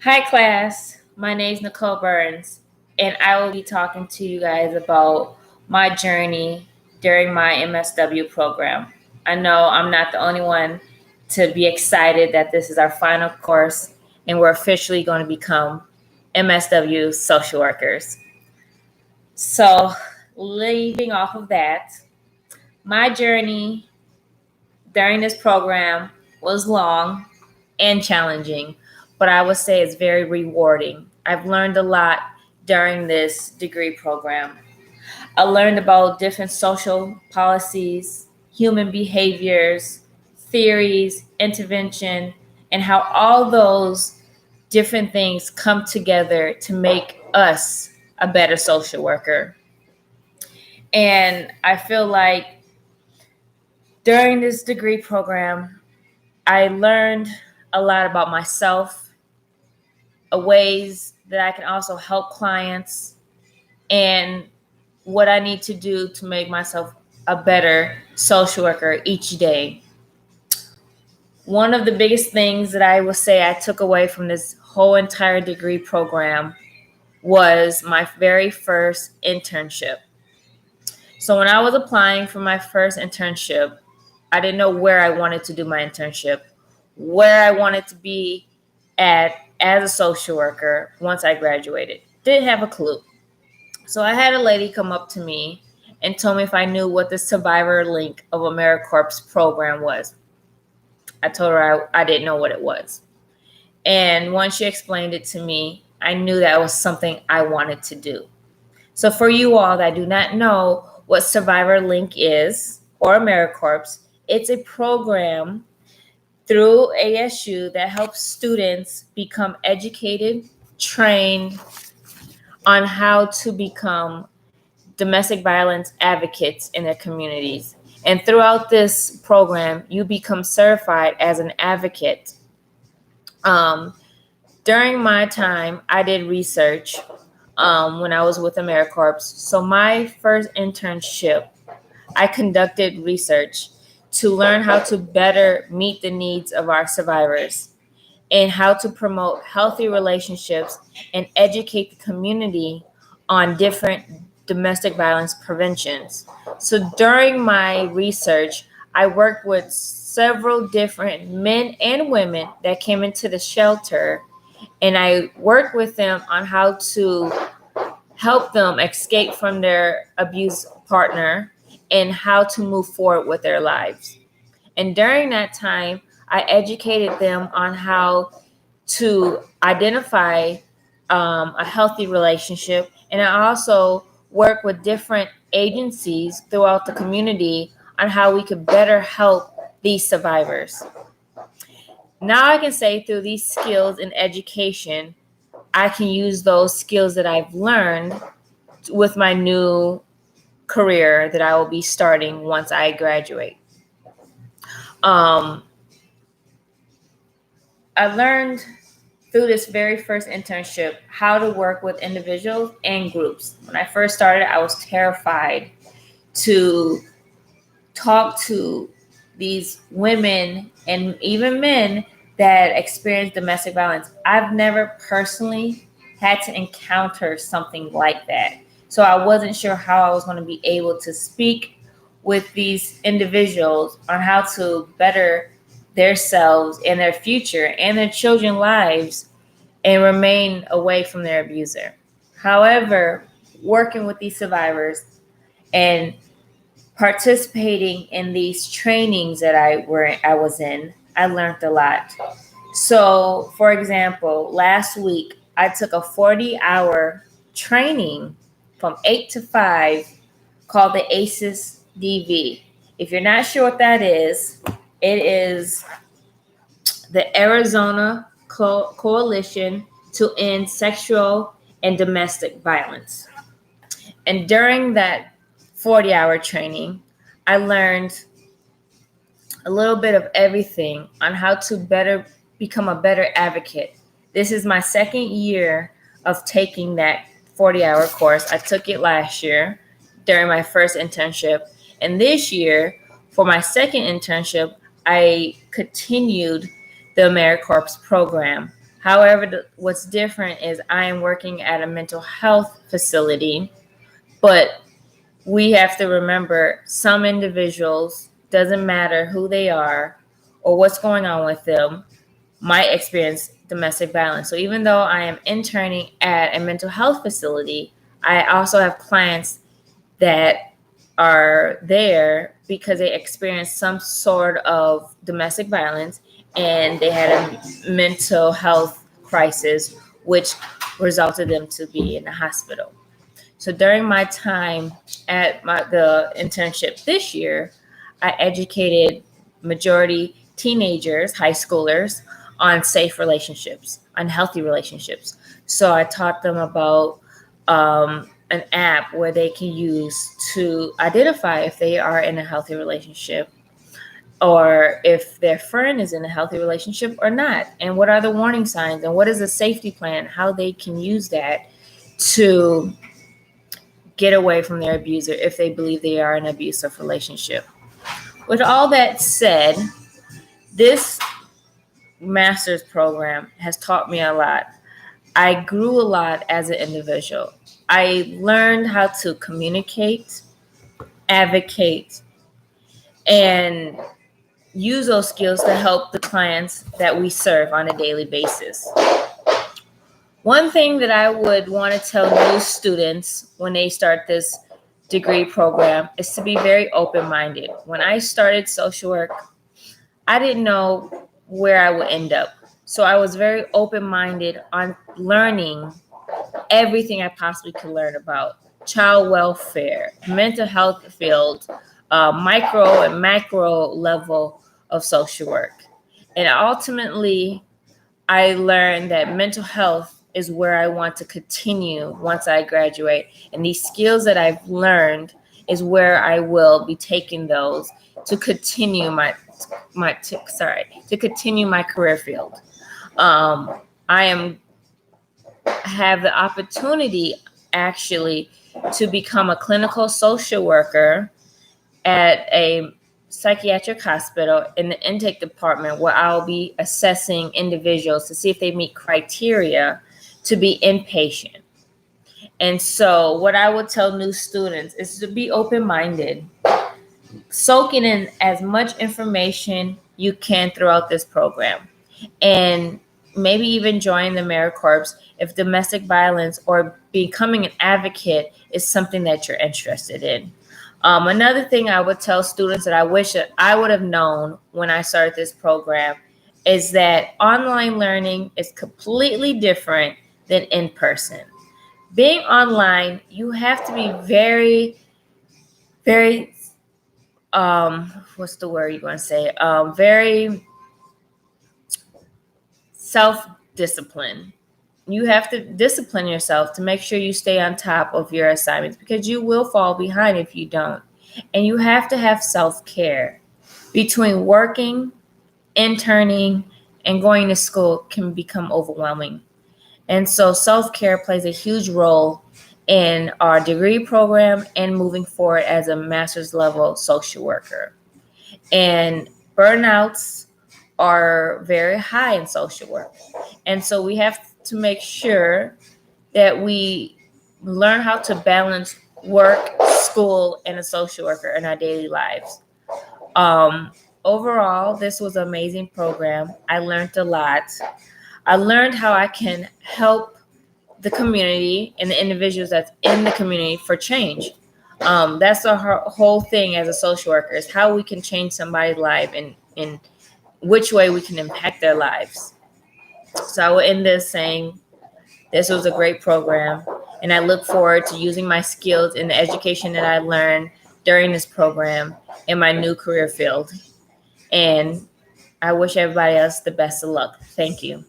Hi, class. My name is Nicole Burns, and I will be talking to you guys about my journey during my MSW program. I know I'm not the only one to be excited that this is our final course and we're officially going to become MSW social workers. So, leaving off of that, my journey during this program was long and challenging, but I would say it's very rewarding. I've learned a lot during this degree program. I learned about different social policies, human behaviors, theories, intervention, and how all those different things come together to make us a better social worker. And I feel like during this degree program, I learned a lot about myself, ways that I can also help clients, and what I need to do to make myself a better social worker each day. One of the biggest things that I would say I took away from this whole entire degree program was my very first internship. So when I was applying for my first internship, I didn't know where I wanted to do my internship, where I wanted to be at as a social worker once I graduated. Didn't have a clue. So I had a lady come up to me and told me if I knew what the Survivor Link of AmeriCorps program was. I told her I didn't know what it was. And once she explained it to me, I knew that was something I wanted to do. So for you all that do not know what Survivor Link is or AmeriCorps, it's a program through ASU that helps students become educated, trained on how to become domestic violence advocates in their communities. And throughout this program, you become certified as an advocate. During my time, I did research when I was with AmeriCorps. So my first internship, I conducted research to learn how to better meet the needs of our survivors and how to promote healthy relationships and educate the community on different domestic violence preventions. So during my research, I worked with several different men and women that came into the shelter, and I worked with them on how to help them escape from their abuse partner and how to move forward with their lives. And during that time, I educated them on how to identify a healthy relationship. And I also work with different agencies throughout the community on how we could better help these survivors. Now I can say through these skills in education, I can use those skills that I've learned with my new career that I will be starting once I graduate. Um, I learned through this very first internship how to work with individuals and groups. When I first started, I was terrified to talk to these women and even men that experience domestic violence. I've never personally had to encounter something like that. So I wasn't sure how I was going to be able to speak with these individuals on how to better themselves and their future and their children's lives and remain away from their abuser. However, working with these survivors and participating in these trainings that I was in, I learned a lot. So, for example, last week I took a 40-hour training from 8 to 5 called the ACES DV. If you're not sure what that is, it is the Arizona Coalition to End Sexual and Domestic Violence. And during that 40-hour training, I learned a little bit of everything on how to better become a better advocate. This is my second year of taking that 40-hour course. I took it last year during my first internship. And this year, for my second internship, I continued the AmeriCorps program. However, what's different is I am working at a mental health facility, but we have to remember some individuals, doesn't matter who they are or what's going on with them, might experience domestic violence. So even though I am interning at a mental health facility, I also have clients that are there because they experienced some sort of domestic violence and they had a mental health crisis, which resulted them to be in the hospital. So during my time at the internship this year, I educated majority teenagers, high schoolers, on safe relationships, on healthy relationships. So I taught them about an app where they can use to identify if they are in a healthy relationship or if their friend is in a healthy relationship or not, and what are the warning signs and what is the safety plan, how they can use that to get away from their abuser if they believe they are in an abusive relationship. With all that said, this master's program has taught me a lot. I grew a lot as an individual. I learned how to communicate, advocate, and use those skills to help the clients that we serve on a daily basis. One thing that I would want to tell new students when they start this degree program is to be very open-minded. When I started social work, I didn't know where I would end up. So I was very open-minded on learning everything I possibly could learn about child welfare, mental health field, micro and macro level of social work. And ultimately, I learned that mental health is where I want to continue once I graduate. And these skills that I've learned is where I will be taking those to continue to continue my career field. I have the opportunity actually to become a clinical social worker at a psychiatric hospital in the intake department where I'll be assessing individuals to see if they meet criteria to be inpatient. And so what I would tell new students is to be open-minded, soaking in as much information you can throughout this program, and maybe even join the AmeriCorps if domestic violence or becoming an advocate is something that you're interested in. Another thing I would tell students that I wish that I would have known when I started this program is that online learning is completely different than in person. Being online, you have to be very, very, what's the word you're going to say? Very self-disciplined. You have to discipline yourself to make sure you stay on top of your assignments because you will fall behind if you don't. And you have to have self-care. Between working, interning, and going to school can become overwhelming. And so self-care plays a huge role in our degree program and moving forward as a master's level social worker. And burnouts are very high in social work. And so we have to make sure that we learn how to balance work, school, and a social worker in our daily lives. Overall, this was an amazing program. I learned a lot. I learned how I can help the community and the individuals that's in the community for change. That's the whole thing as a social worker is how we can change somebody's life and in which way we can impact their lives. So I will end this saying this was a great program, and I look forward to using my skills in the education that I learned during this program in my new career field. And I wish everybody else the best of luck. Thank you.